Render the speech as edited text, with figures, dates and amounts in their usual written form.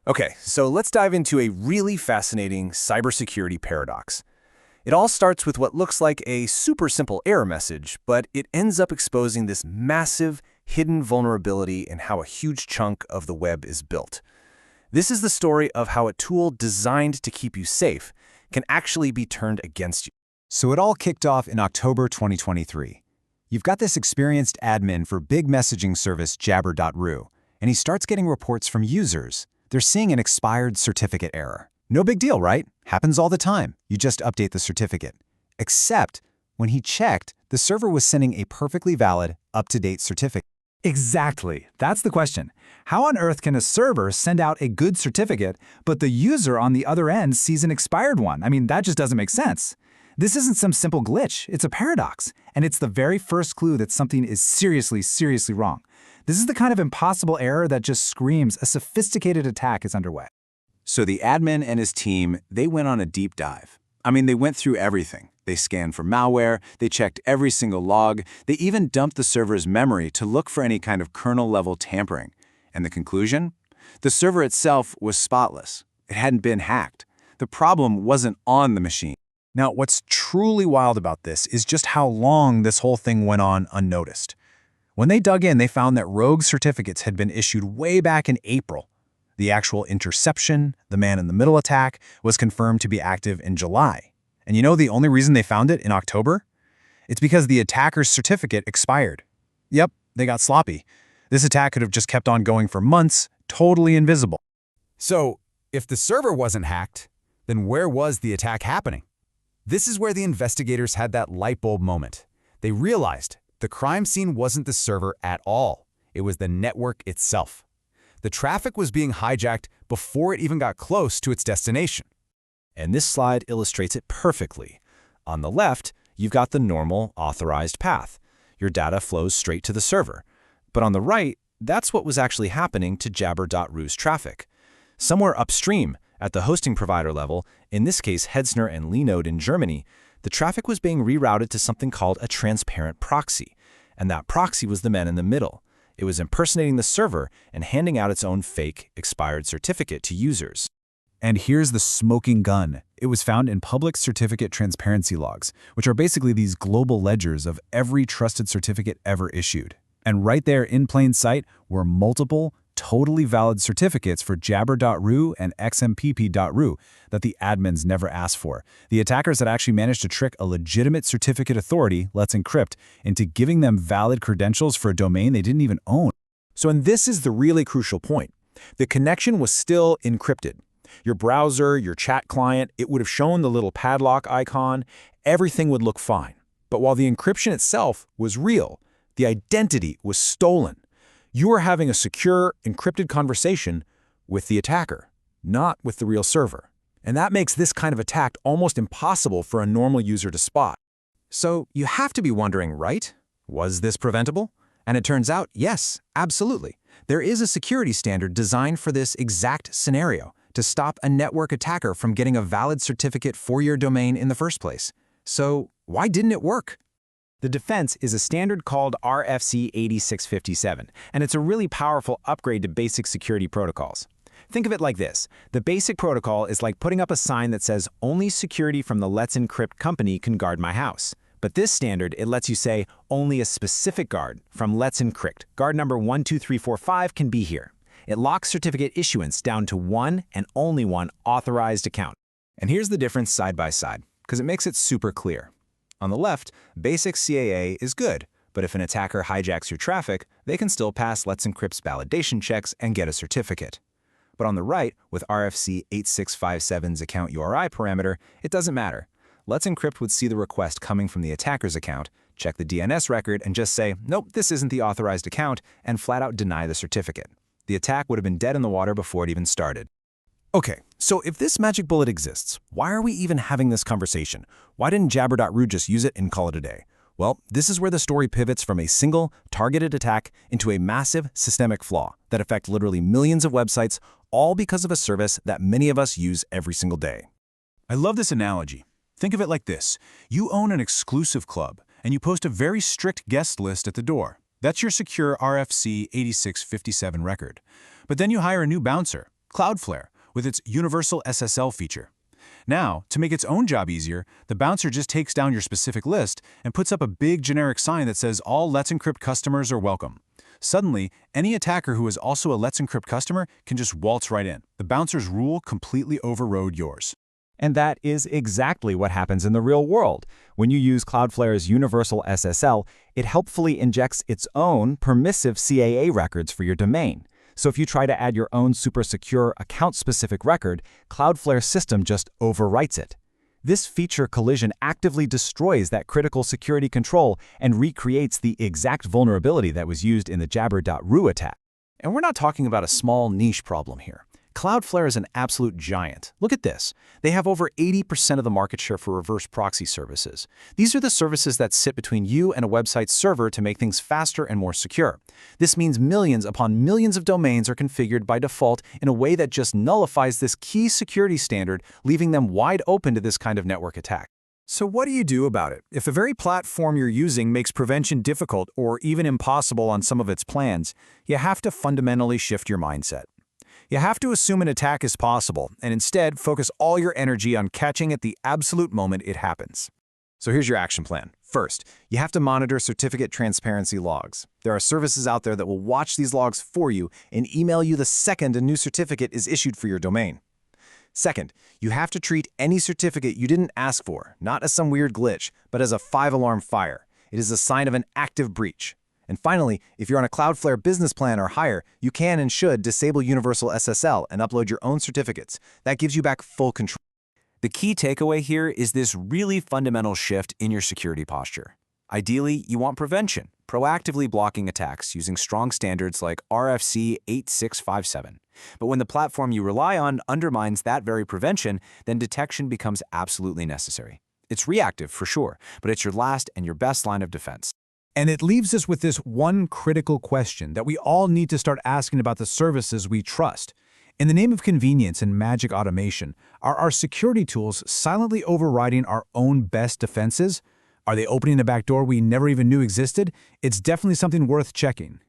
Okay, so let's dive into a really fascinating cybersecurity paradox. It all starts with what looks like a super simple error message, but it ends up exposing this massive, hidden vulnerability in how a huge chunk of the web is built. This is the story of how a tool designed to keep you safe can actually be turned against you. So it all kicked off in October 2023. You've got this experienced admin for big messaging service Jabber.ru, and he starts getting reports from users. They're seeing an expired certificate error. No big deal, right? Happens all the time. You just update the certificate. Except when he checked, the server was sending a perfectly valid, up-to-date certificate. Exactly. That's the question. How on earth can a server send out a good certificate, but the user on the other end sees an expired one? I mean, that just doesn't make sense. This isn't some simple glitch. It's a paradox. And it's the very first clue that something is seriously, seriously wrong. This is the kind of impossible error that just screams a sophisticated attack is underway. So the admin and his team, they went on a deep dive. I mean, they went through everything. They scanned for malware, they checked every single log, they even dumped the server's memory to look for any kind of kernel-level tampering. And the conclusion? The server itself was spotless. It hadn't been hacked. The problem wasn't on the machine. Now, what's truly wild about this is just how long this whole thing went on unnoticed. When they dug in, they found that rogue certificates had been issued way back in April. The actual interception, the man-in-the-middle attack, was confirmed to be active in July. And you know the only reason they found it in October? It's because the attacker's certificate expired. Yep, they got sloppy. This attack could have just kept on going for months, totally invisible. So, if the server wasn't hacked, then where was the attack happening? This is where the investigators had that light bulb moment. They realized the crime scene wasn't the server at all. It was the network itself. The traffic was being hijacked before it even got close to its destination. And this slide illustrates it perfectly. On the left, you've got the normal, authorized path. Your data flows straight to the server. But on the right, that's what was actually happening to Jabber.ru's traffic. Somewhere upstream, at the hosting provider level, in this case Hetzner and Linode in Germany, the traffic was being rerouted to something called a transparent proxy. And that proxy was the man in the middle. It was impersonating the server and handing out its own fake, expired certificate to users. And here's the smoking gun. It was found in public certificate transparency logs, which are basically these global ledgers of every trusted certificate ever issued. And right there in plain sight were multiple, totally valid certificates for Jabber.ru and XMPP.ru that the admins never asked for. The attackers had actually managed to trick a legitimate certificate authority, Let's Encrypt, into giving them valid credentials for a domain they didn't even own. And this is the really crucial point. The connection was still encrypted. Your browser, your chat client, it would have shown the little padlock icon. Everything would look fine. But while the encryption itself was real, the identity was stolen. You are having a secure, encrypted conversation with the attacker, not with the real server. And that makes this kind of attack almost impossible for a normal user to spot. So you have to be wondering, right? Was this preventable? And it turns out, yes, absolutely. There is a security standard designed for this exact scenario to stop a network attacker from getting a valid certificate for your domain in the first place. So why didn't it work? The defense is a standard called RFC 8657, and it's a really powerful upgrade to basic security protocols. Think of it like this. The basic protocol is like putting up a sign that says, only security from the Let's Encrypt company can guard my house. But this standard, it lets you say, only a specific guard from Let's Encrypt. Guard number 12345 can be here. It locks certificate issuance down to one and only one authorized account. And here's the difference side by side, because it makes it super clear. On the left, basic CAA is good, but if an attacker hijacks your traffic, they can still pass Let's Encrypt's validation checks and get a certificate. But on the right, with RFC 8657's account URI parameter, it doesn't matter. Let's Encrypt would see the request coming from the attacker's account, check the DNS record, and just say, nope, this isn't the authorized account, and flat out deny the certificate. The attack would have been dead in the water before it even started. Okay, so if this magic bullet exists, why are we even having this conversation? Why didn't Jabber.ru just use it and call it a day? Well, this is where the story pivots from a single, targeted attack into a massive, systemic flaw that affects literally millions of websites, all because of a service that many of us use every single day. I love this analogy. Think of it like this. You own an exclusive club, and you post a very strict guest list at the door. That's your secure RFC 8657 record. But then you hire a new bouncer, Cloudflare, with its Universal SSL feature. Now, to make its own job easier, the bouncer just takes down your specific list and puts up a big generic sign that says all Let's Encrypt customers are welcome. Suddenly, any attacker who is also a Let's Encrypt customer can just waltz right in. The bouncer's rule completely overrode yours. And that is exactly what happens in the real world. When you use Cloudflare's Universal SSL, it helpfully injects its own permissive CAA records for your domain. So if you try to add your own super secure account-specific record, Cloudflare's system just overwrites it. This feature collision actively destroys that critical security control and recreates the exact vulnerability that was used in the Jabber.ru attack. And we're not talking about a small niche problem here. Cloudflare is an absolute giant. Look at this. They have over 80% of the market share for reverse proxy services. These are the services that sit between you and a website's server to make things faster and more secure. This means millions upon millions of domains are configured by default in a way that just nullifies this key security standard, leaving them wide open to this kind of network attack. So what do you do about it? If the very platform you're using makes prevention difficult or even impossible on some of its plans, you have to fundamentally shift your mindset. You have to assume an attack is possible and instead focus all your energy on catching it the absolute moment it happens. So here's your action plan. First, you have to monitor certificate transparency logs. There are services out there that will watch these logs for you and email you the second a new certificate is issued for your domain. Second, you have to treat any certificate you didn't ask for, not as some weird glitch, but as a 5-alarm fire. It is a sign of an active breach. And finally, if you're on a Cloudflare business plan or higher, you can and should disable Universal SSL and upload your own certificates. That gives you back full control. The key takeaway here is this really fundamental shift in your security posture. Ideally, you want prevention, proactively blocking attacks using strong standards like RFC 8657. But when the platform you rely on undermines that very prevention, then detection becomes absolutely necessary. It's reactive for sure, but it's your last and your best line of defense. And it leaves us with this one critical question that we all need to start asking about the services we trust. In the name of convenience and magic automation, are our security tools silently overriding our own best defenses? Are they opening a backdoor we never even knew existed? It's definitely something worth checking.